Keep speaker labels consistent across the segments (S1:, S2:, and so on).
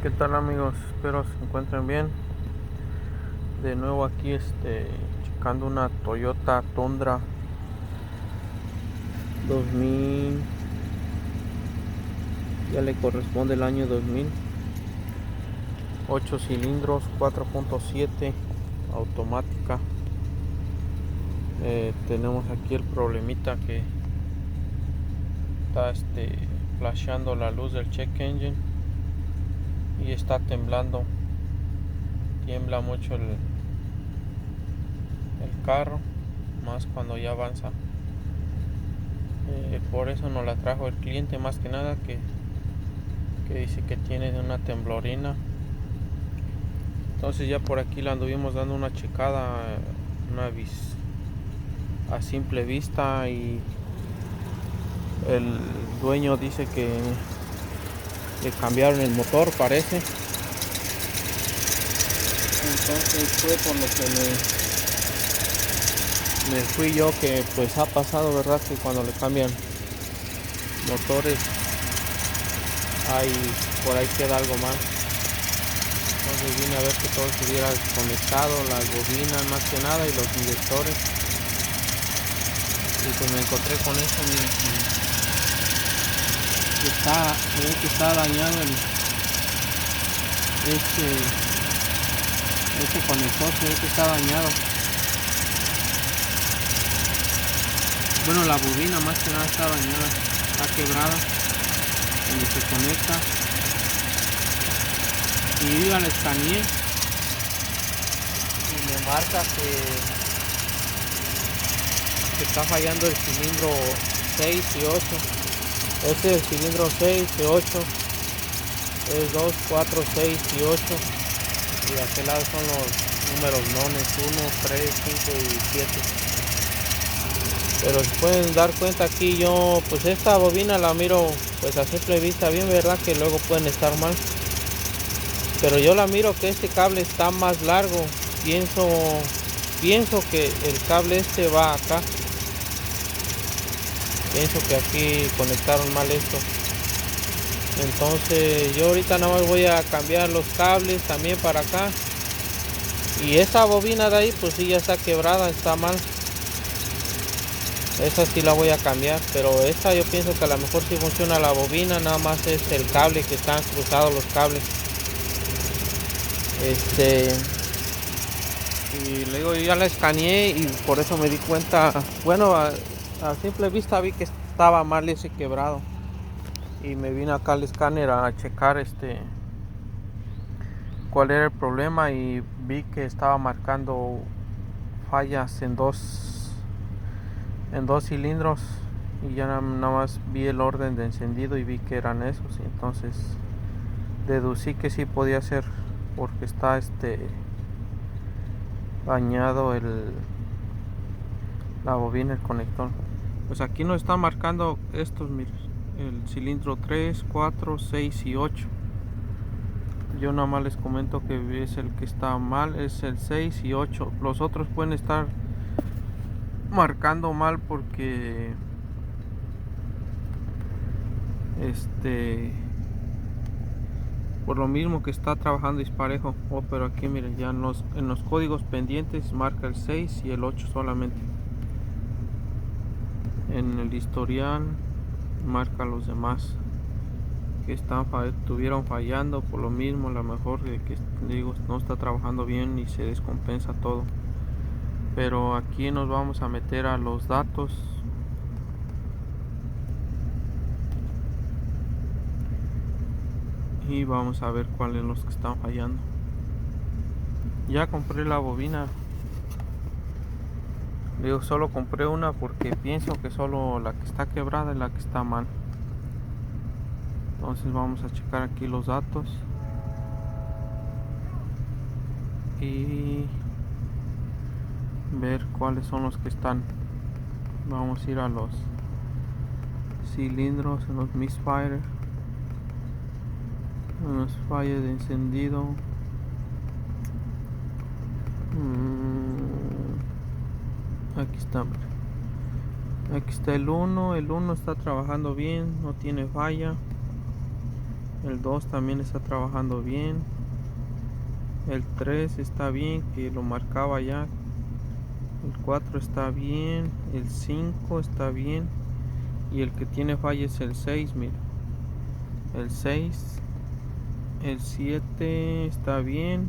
S1: ¿Qué tal, amigos? Espero se encuentren bien. De nuevo aquí checando una Toyota Tundra 2000. Ya le corresponde el año 2000. 8 cilindros, 4.7 automática. Tenemos aquí el problemita que está flasheando la luz del check engine y está temblando. Tiembla mucho el carro, más cuando ya avanza. Por eso nos la trajo el cliente, más que nada, que dice que tiene una temblorina. Entonces ya por aquí la anduvimos dando una checada, a simple vista, y el dueño dice que le cambiaron el motor, parece. Entonces fue por lo que me fui yo, que pues ha pasado, ¿verdad? Que cuando le cambian motores, por ahí queda algo mal. Entonces vine a ver que todo estuviera conectado, las bobinas más que nada y los inyectores. Y pues me encontré con eso, miren, que está dañado este conector, se ve que está dañado. Bueno, la bobina más que nada está dañada, está quebrada donde se conecta. Y yo ya la escaneé y me marca que está fallando el cilindro 6 y 8. Este es el cilindro 6 y 8. Es 2, 4, 6 y 8. Y de aquel lado son los números nones: 1, 3, 5 y 7. Pero se pueden dar cuenta aquí, yo pues esta bobina la miro pues a simple vista bien, verdad que luego pueden estar mal. Pero yo la miro que este cable está más largo. Pienso que el cable va acá. Pienso que aquí conectaron mal esto. Entonces yo ahorita nada más voy a cambiar los cables también para acá. Y esa bobina de ahí pues sí ya está quebrada, está mal. Esa sí la voy a cambiar, pero esta yo pienso que a lo mejor sí funciona la bobina, nada más es el cable que están cruzados los cables. Y luego yo ya la escaneé y por eso me di cuenta, bueno, a simple vista vi que estaba mal ese quebrado. Y me vine acá al escáner a checar cuál era el problema, y vi que estaba marcando fallas en dos cilindros, y ya nada más vi el orden de encendido y vi que eran esos, y entonces deducí que sí podía ser porque está dañado la bobina, el conector. Pues aquí nos está marcando estos, miren, el cilindro 3, 4, 6 y 8. Yo nada más les comento que es el que está mal, es el 6 y 8. Los otros pueden estar marcando mal porque por lo mismo que está trabajando disparejo. Pero aquí miren, ya en los códigos pendientes marca el 6 y el 8 solamente. En el historial marca los demás que estuvieron fallando por lo mismo, a lo mejor que digo no está trabajando bien y se descompensa todo. Pero aquí nos vamos a meter a los datos y vamos a ver cuáles son los que están fallando. Ya compré la bobina. Digo, solo compré una porque pienso que solo la que está quebrada es la que está mal. Entonces vamos a checar aquí los datos y ver cuáles son los que están. Vamos a ir a los cilindros, en los misfire, en los fallas de encendido. Aquí está. Aquí está el 1. El 1 está trabajando bien, no tiene falla. El 2 también está trabajando bien. El 3 está bien, que lo marcaba ya. El 4 está bien. El 5 está bien. Y el que tiene falla es el 6, mira. El 6. El 7 está bien.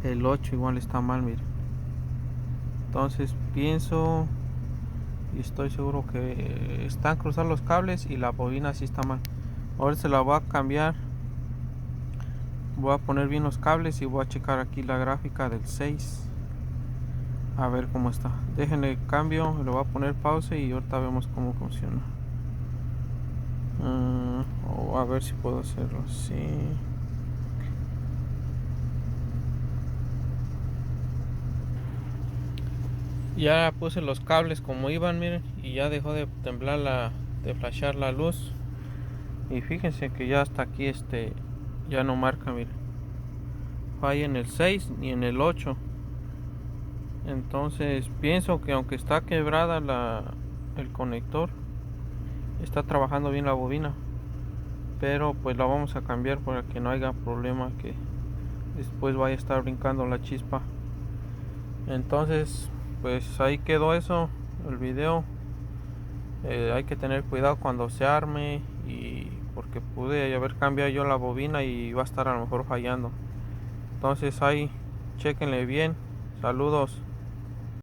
S1: El 8 igual está mal, mira. Entonces pienso y estoy seguro que están cruzados los cables y la bobina sí está mal. Ahora se la voy a cambiar. Voy a poner bien los cables y voy a checar aquí la gráfica del 6. A ver cómo está. Déjenle cambio, le voy a poner pausa y ahorita vemos cómo funciona. O a ver si puedo hacerlo así. Ya puse los cables como iban, miren, y ya dejó de temblar de flashar la luz. Y fíjense que ya hasta aquí ya no marca, miren. Falla en el 6 ni en el 8. Entonces pienso que aunque está quebrada el conector, está trabajando bien la bobina. Pero pues la vamos a cambiar para que no haya problema que después vaya a estar brincando la chispa. Entonces pues ahí quedó eso, el video. Hay que tener cuidado cuando se arme, y porque pude haber cambiado yo la bobina y va a estar a lo mejor fallando. Entonces ahí chequenle bien. Saludos.